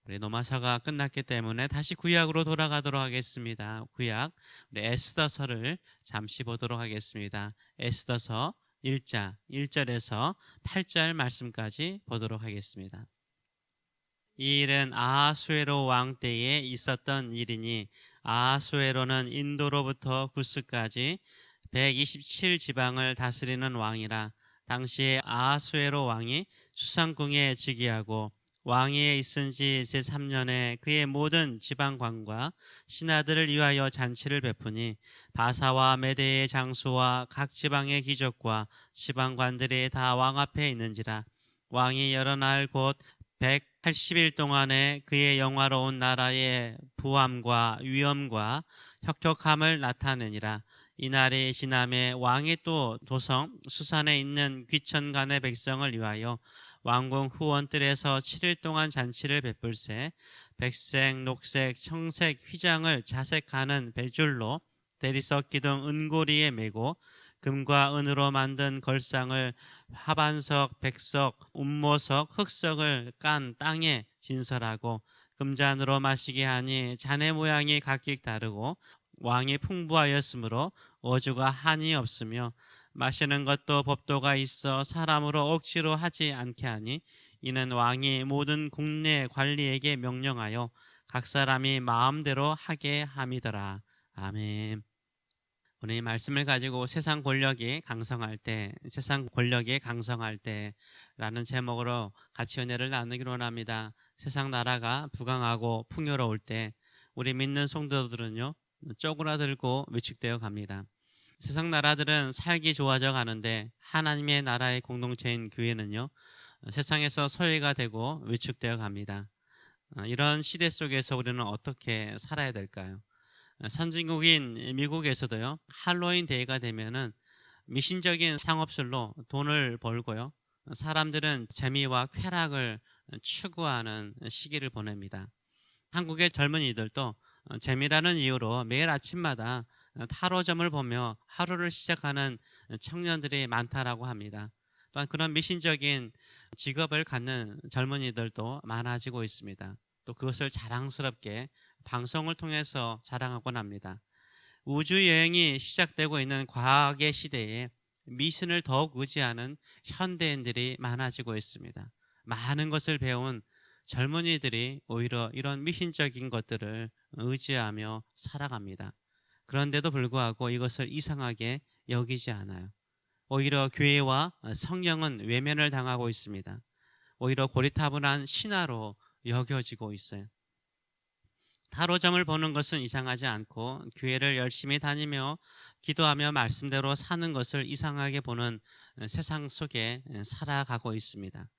우리 로마서가 끝났기 때문에 다시 구약으로 돌아가도록 하겠습니다. 구약, 우리 에스더서를 잠시 보도록 하겠습니다. 에스더서 1장 1절에서 8절 말씀까지 보도록 하겠습니다. 이 일은 아하수에로 왕 때에 있었던 일이니 아하수에로는 인도로부터 구스까지 127지방을 다스리는 왕이라. 당시에 아하수에로 왕이 수상궁에 즉위하고 왕위에 있은 지 제3년에 그의 모든 지방관과 신하들을 위하여 잔치를 베푸니 바사와 메대의 장수와 각 지방의 귀족과 지방관들이 다 왕 앞에 있는지라. 왕이 여러 날 곧 180일 동안에 그의 영화로운 나라의 부함과 위엄과 혁혁함을 나타내니라. 이날이 지남에 왕이 또 도성 수산에 있는 귀천간의 백성을 위하여 왕궁 후원뜰에서 7일 동안 잔치를 베풀세 백색, 녹색, 청색 휘장을 자색하는 배줄로 대리석 기둥 은고리에 메고 금과 은으로 만든 걸상을 화반석, 백석, 운모석, 흑석을 깐 땅에 진설하고 금잔으로 마시게 하니 잔의 모양이 각기 다르고 왕이 풍부하였으므로 어주가 한이 없으며 마시는 것도 법도가 있어 사람으로 억지로 하지 않게 하니 이는 왕이 모든 국내 관리에게 명령하여 각 사람이 마음대로 하게 함이더라. 아멘. 오늘 이 말씀을 가지고 세상 권력이 강성할 때, 세상 권력이 강성할 때라는 제목으로 같이 은혜를 나누기로 원합니다. 세상 나라가 부강하고 풍요로울 때 우리 믿는 성도들은요 쪼그라들고 위축되어 갑니다. 세상 나라들은 살기 좋아져 가는데 하나님의 나라의 공동체인 교회는요 세상에서 소외가 되고 위축되어 갑니다. 이런 시대 속에서 우리는 어떻게 살아야 될까요? 선진국인 미국에서도요 할로윈 데이가 되면은 미신적인 상업술로 돈을 벌고요 사람들은 재미와 쾌락을 추구하는 시기를 보냅니다. 한국의 젊은이들도 재미라는 이유로 매일 아침마다 타로점을 보며 하루를 시작하는 청년들이 많다라고 합니다. 또한 그런 미신적인 직업을 갖는 젊은이들도 많아지고 있습니다. 또 그것을 자랑스럽게 방송을 통해서 자랑하곤 합니다. 우주 여행이 시작되고 있는 과학의 시대에 미신을 더욱 의지하는 현대인들이 많아지고 있습니다. 많은 것을 배운 젊은이들이 오히려 이런 미신적인 것들을 의지하며 살아갑니다. 그런데도 불구하고 이것을 이상하게 여기지 않아요. 오히려 교회와 성령은 외면을 당하고 있습니다. 오히려 고리타분한 신화로 여겨지고 있어요. 타로점을 보는 것은 이상하지 않고 교회를 열심히 다니며 기도하며 말씀대로 사는 것을 이상하게 보는 세상 속에 살아가고 있습니다.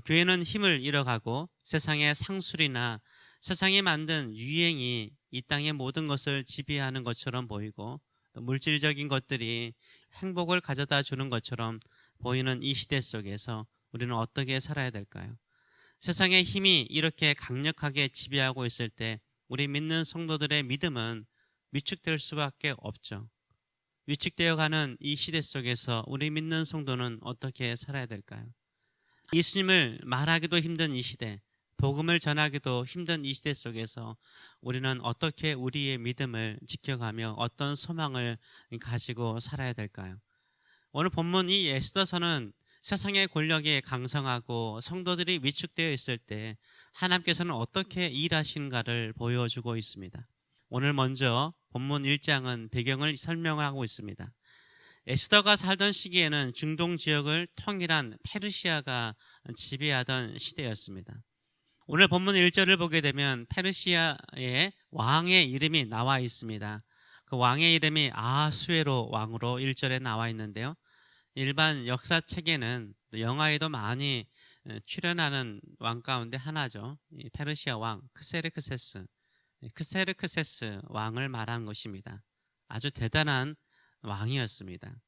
교회는 힘을 잃어가고 세상의 상술이나 세상이 만든 유행이 이 땅의 모든 것을 지배하는 것처럼 보이고 또 물질적인 것들이 행복을 가져다 주는 것처럼 보이는 이 시대 속에서 우리는 어떻게 살아야 될까요? 세상의 힘이 이렇게 강력하게 지배하고 있을 때 우리 믿는 성도들의 믿음은 위축될 수밖에 없죠. 위축되어가는 이 시대 속에서 우리 믿는 성도는 어떻게 살아야 될까요? 예수님을 말하기도 힘든 이 시대, 복음을 전하기도 힘든 이 시대 속에서 우리는 어떻게 우리의 믿음을 지켜가며 어떤 소망을 가지고 살아야 될까요? 오늘 본문 이 에스더서는 세상의 권력이 강성하고 성도들이 위축되어 있을 때 하나님께서는 어떻게 일하시는가를 보여주고 있습니다. 오늘 먼저 본문 1장은 배경을 설명하고 있습니다. 에스더가 살던 시기에는 중동 지역을 통일한 페르시아가 지배하던 시대였습니다. 오늘 본문 1절을 보게 되면 페르시아의 왕의 이름이 나와 있습니다. 그 왕의 이름이 아하수에로 왕으로 1절에 나와 있는데요. 일반 역사책에는 영화에도 많이 출연하는 왕 가운데 하나죠. 페르시아 왕 크세르크세스 왕을 말하는 것입니다. 아주 대단한 왕이었습니다.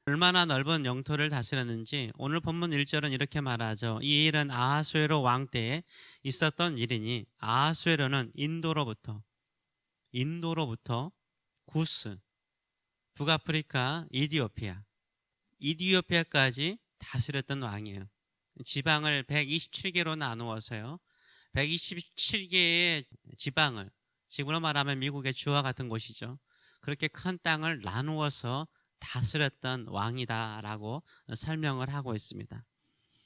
얼마나 넓은 영토를 다스렸는지 오늘 본문 1절은 이렇게 말하죠. 이 일은 아하수에로 왕 때에 있었던 일이니 아하수에로는 인도로부터 구스, 북아프리카, 이디오피아까지 다스렸던 왕이에요. 지방을 127개로 나누어서요. 127개의 지방을, 지금으로 말하면 미국의 주와 같은 곳이죠. 그렇게 큰 땅을 나누어서 다스렸던 왕이다라고 설명을 하고 있습니다.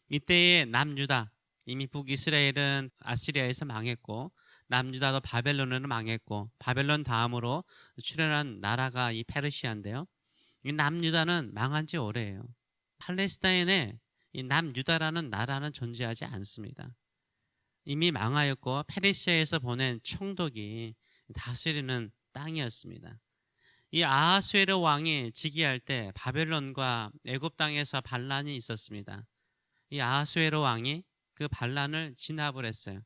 이때의 남유다, 이미 북이스라엘은 아시리아에서 망했고 남유다도 바벨론으로 망했고 바벨론 다음으로 출현한 나라가 이 페르시아인데요. 이 남유다는 망한 지 오래예요. 팔레스타인에 이 남유다라는 나라는 존재하지 않습니다. 이미 망하였고 페르시아에서 보낸 총독이 다스리는 땅이었습니다. 이 아하수에로 왕이 즉위할 때 바벨론과 애굽 땅에서 반란이 있었습니다. 이 아하수에로 왕이 그 반란을 진압을 했어요.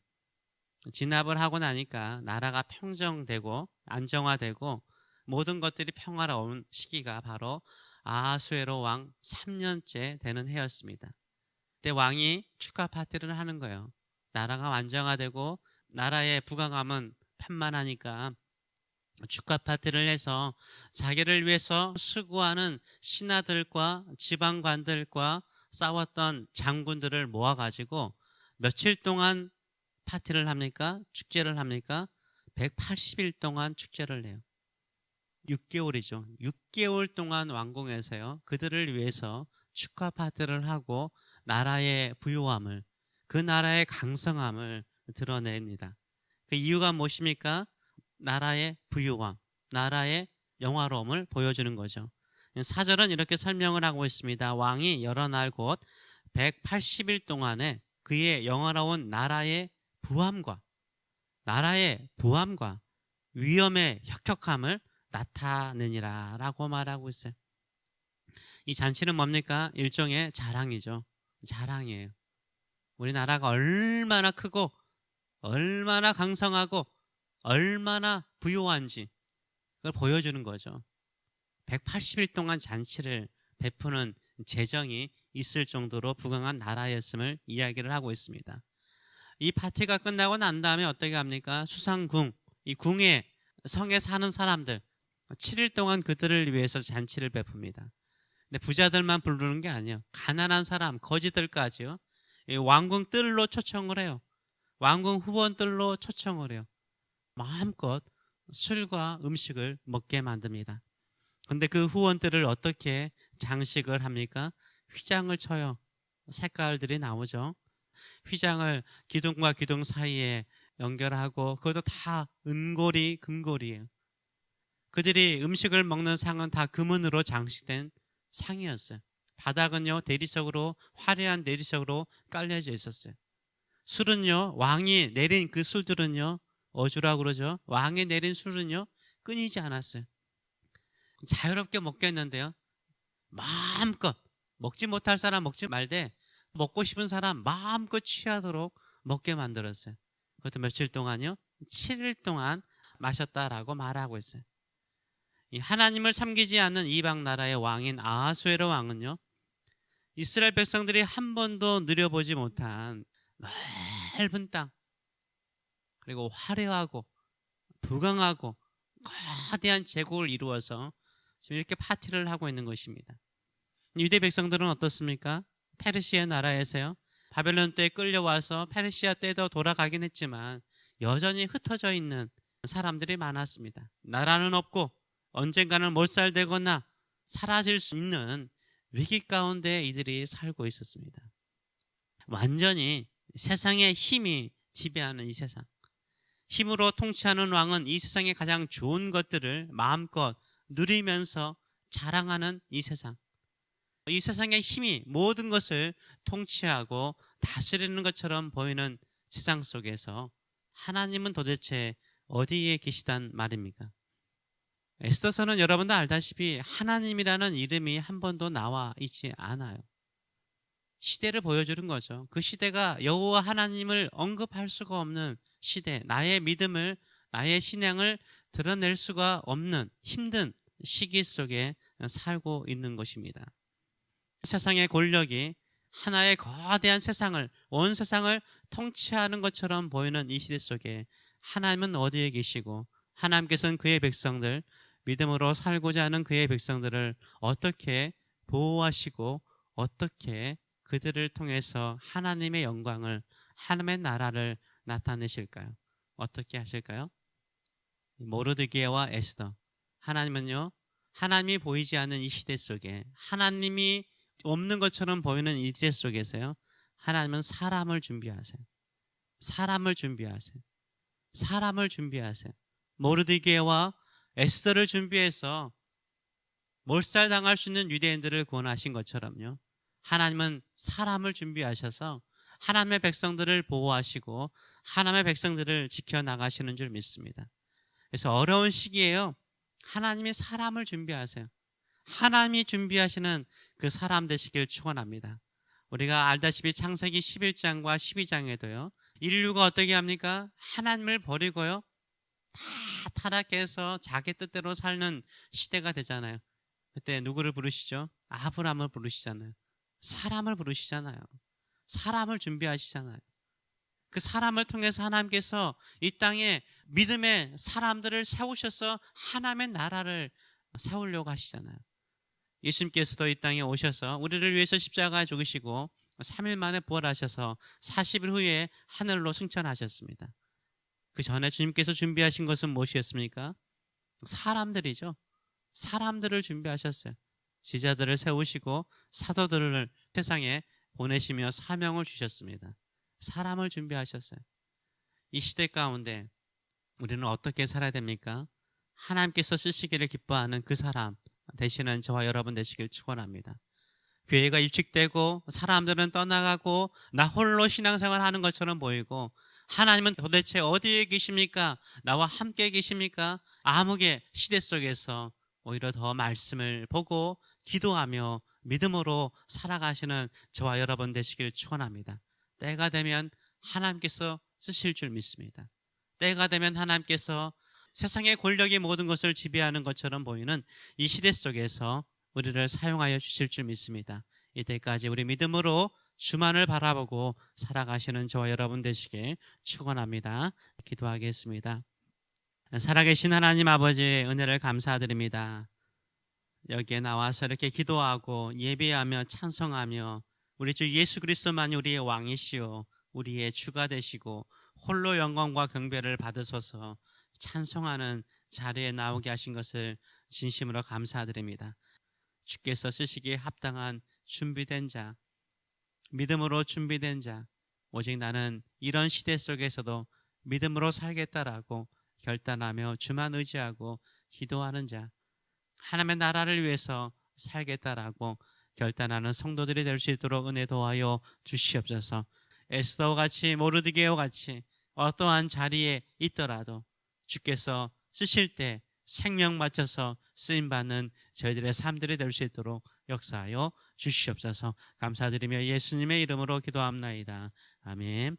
진압을 하고 나니까 나라가 평정되고 안정화되고 모든 것들이 평화로운 시기가 바로 아하수에로 왕 3년째 되는 해였습니다. 그때 왕이 축하 파티를 하는 거예요. 나라가 안정화되고 나라의 부강함은 편만하니까 축하 파티를 해서 자기를 위해서 수고하는 신하들과 지방관들과 싸웠던 장군들을 모아가지고 며칠 동안 파티를 합니까? 축제를 합니까? 180일 동안 축제를 해요. 6개월이죠. 6개월 동안 왕궁에서요. 그들을 위해서 축하 파티를 하고 나라의 부요함을, 그 나라의 강성함을 드러냅니다. 그 이유가 무엇입니까? 나라의 부요함, 나라의 영화로움을 보여주는 거죠. 사절은 이렇게 설명을 하고 있습니다. 왕이 여러 날 곧 180일 동안에 그의 영화로운 나라의 부함과 위엄의 혁혁함을 나타내니라 라고 말하고 있어요. 이 잔치는 뭡니까? 일종의 자랑이죠. 자랑이에요. 우리나라가 얼마나 크고 얼마나 강성하고 얼마나 부요한지 그걸 보여주는 거죠. 180일 동안 잔치를 베푸는 재정이 있을 정도로 부강한 나라였음을 이야기를 하고 있습니다. 이 파티가 끝나고 난 다음에 어떻게 합니까? 수상궁, 이 궁에 성에 사는 사람들 7일 동안 그들을 위해서 잔치를 베풉니다. 근데 부자들만 부르는 게 아니에요. 가난한 사람, 거지들까지요. 왕궁 뜰로 초청을 해요. 왕궁 후원들로 초청을 해요. 마음껏 술과 음식을 먹게 만듭니다. 근데 그 후원들을 어떻게 장식을 합니까? 휘장을 쳐요. 색깔들이 나오죠. 휘장을 기둥과 기둥 사이에 연결하고 그것도 다 은고리, 금고리예요. 그들이 음식을 먹는 상은 다 금은으로 장식된 상이었어요. 바닥은요 대리석으로, 화려한 대리석으로 깔려져 있었어요. 술은요, 왕이 내린 그 술들은요, 어주라고 그러죠. 왕이 내린 술은요 끊이지 않았어요. 자유롭게 먹겠는데요, 마음껏, 먹지 못할 사람 먹지 말되 먹고 싶은 사람 마음껏 취하도록 먹게 만들었어요. 그것도 며칠 동안요? 7일 동안 마셨다라고 말하고 있어요. 이 하나님을 섬기지 않는 이방 나라의 왕인 아하수에로 왕은요, 이스라엘 백성들이 한 번도 누려보지 못한 넓은 땅, 그리고 화려하고 부강하고 거대한 제국을 이루어서 지금 이렇게 파티를 하고 있는 것입니다. 유대 백성들은 어떻습니까? 페르시아 나라에서요, 바벨론 때에 끌려와서 페르시아 때도 돌아가긴 했지만 여전히 흩어져 있는 사람들이 많았습니다. 나라는 없고 언젠가는 몰살되거나 사라질 수 있는 위기 가운데 이들이 살고 있었습니다. 완전히 세상의 힘이 지배하는 이 세상, 힘으로 통치하는 왕은 이 세상의 가장 좋은 것들을 마음껏 누리면서 자랑하는 이 세상, 이 세상의 힘이 모든 것을 통치하고 다스리는 것처럼 보이는 세상 속에서 하나님은 도대체 어디에 계시단 말입니까? 에스더서는 여러분도 알다시피 하나님이라는 이름이 한 번도 나와 있지 않아요. 시대를 보여주는 거죠. 그 시대가 여호와 하나님을 언급할 수가 없는 시대, 나의 믿음을, 나의 신앙을 드러낼 수가 없는 힘든 시기 속에 살고 있는 것입니다. 세상의 권력이 하나의 거대한 세상을, 온 세상을 통치하는 것처럼 보이는 이 시대 속에 하나님은 어디에 계시고, 하나님께서는 그의 백성들, 믿음으로 살고자 하는 그의 백성들을 어떻게 보호하시고 어떻게 그들을 통해서 하나님의 영광을, 하나님의 나라를 나타내실까요? 어떻게 하실까요? 모르드게와 에스더. 하나님은요, 하나님이 보이지 않는 이 시대 속에, 하나님이 없는 것처럼 보이는 이 시대 속에서요, 하나님은 사람을 준비하세요. 사람을 준비하세요. 사람을 준비하세요. 모르드게와 에스더를 준비해서 몰살당할 수 있는 유대인들을 구원하신 것처럼요, 하나님은 사람을 준비하셔서 하나님의 백성들을 보호하시고 하나님의 백성들을 지켜나가시는 줄 믿습니다. 그래서 어려운 시기에요, 하나님이 사람을 준비하세요. 하나님이 준비하시는 그 사람 되시길 축원합니다. 우리가 알다시피 창세기 11장과 12장에도요, 인류가 어떻게 합니까? 하나님을 버리고요, 다 타락해서 자기 뜻대로 사는 시대가 되잖아요. 그때 누구를 부르시죠? 아브라함을 부르시잖아요. 사람을 부르시잖아요. 사람을 준비하시잖아요. 그 사람을 통해서 하나님께서 이 땅에 믿음의 사람들을 세우셔서 하나님의 나라를 세우려고 하시잖아요. 예수님께서도 이 땅에 오셔서 우리를 위해서 십자가에 죽으시고 3일 만에 부활하셔서 40일 후에 하늘로 승천하셨습니다. 그 전에 주님께서 준비하신 것은 무엇이었습니까? 사람들이죠. 사람들을 준비하셨어요. 지자들을 세우시고 사도들을 세상에 보내시며 사명을 주셨습니다. 사람을 준비하셨어요. 이 시대 가운데 우리는 어떻게 살아야 됩니까? 하나님께서 쓰시기를 기뻐하는 그 사람 되시는 저와 여러분 되시길 축원합니다. 교회가 유축되고 사람들은 떠나가고 나 홀로 신앙생활 하는 것처럼 보이고, 하나님은 도대체 어디에 계십니까? 나와 함께 계십니까? 암흑의 시대 속에서 오히려 더 말씀을 보고 기도하며 믿음으로 살아가시는 저와 여러분 되시길 축원합니다. 때가 되면 하나님께서 쓰실 줄 믿습니다. 때가 되면 하나님께서 세상의 권력이 모든 것을 지배하는 것처럼 보이는 이 시대 속에서 우리를 사용하여 주실 줄 믿습니다. 이때까지 우리 믿음으로 주만을 바라보고 살아가시는 저와 여러분 되시길 축원합니다. 기도하겠습니다. 살아계신 하나님 아버지의 은혜를 감사드립니다. 여기에 나와서 이렇게 기도하고 예배하며 찬송하며 우리 주 예수 그리스도만이 우리의 왕이시오 우리의 주가 되시고 홀로 영광과 경배를 받으소서 찬송하는 자리에 나오게 하신 것을 진심으로 감사드립니다. 주께서 쓰시기에 합당한 준비된 자, 믿음으로 준비된 자, 오직 나는 이런 시대 속에서도 믿음으로 살겠다라고 결단하며 주만 의지하고 기도하는 자, 하나님의 나라를 위해서 살겠다라고 결단하는 성도들이 될 수 있도록 은혜 도와여 주시옵소서. 에스더와 같이 모르드게와 같이 어떠한 자리에 있더라도 주께서 쓰실 때 생명 바쳐서 쓰임받는 저희들의 삶들이 될 수 있도록 역사하여 주시옵소서. 감사드리며 예수님의 이름으로 기도합나이다. 아멘.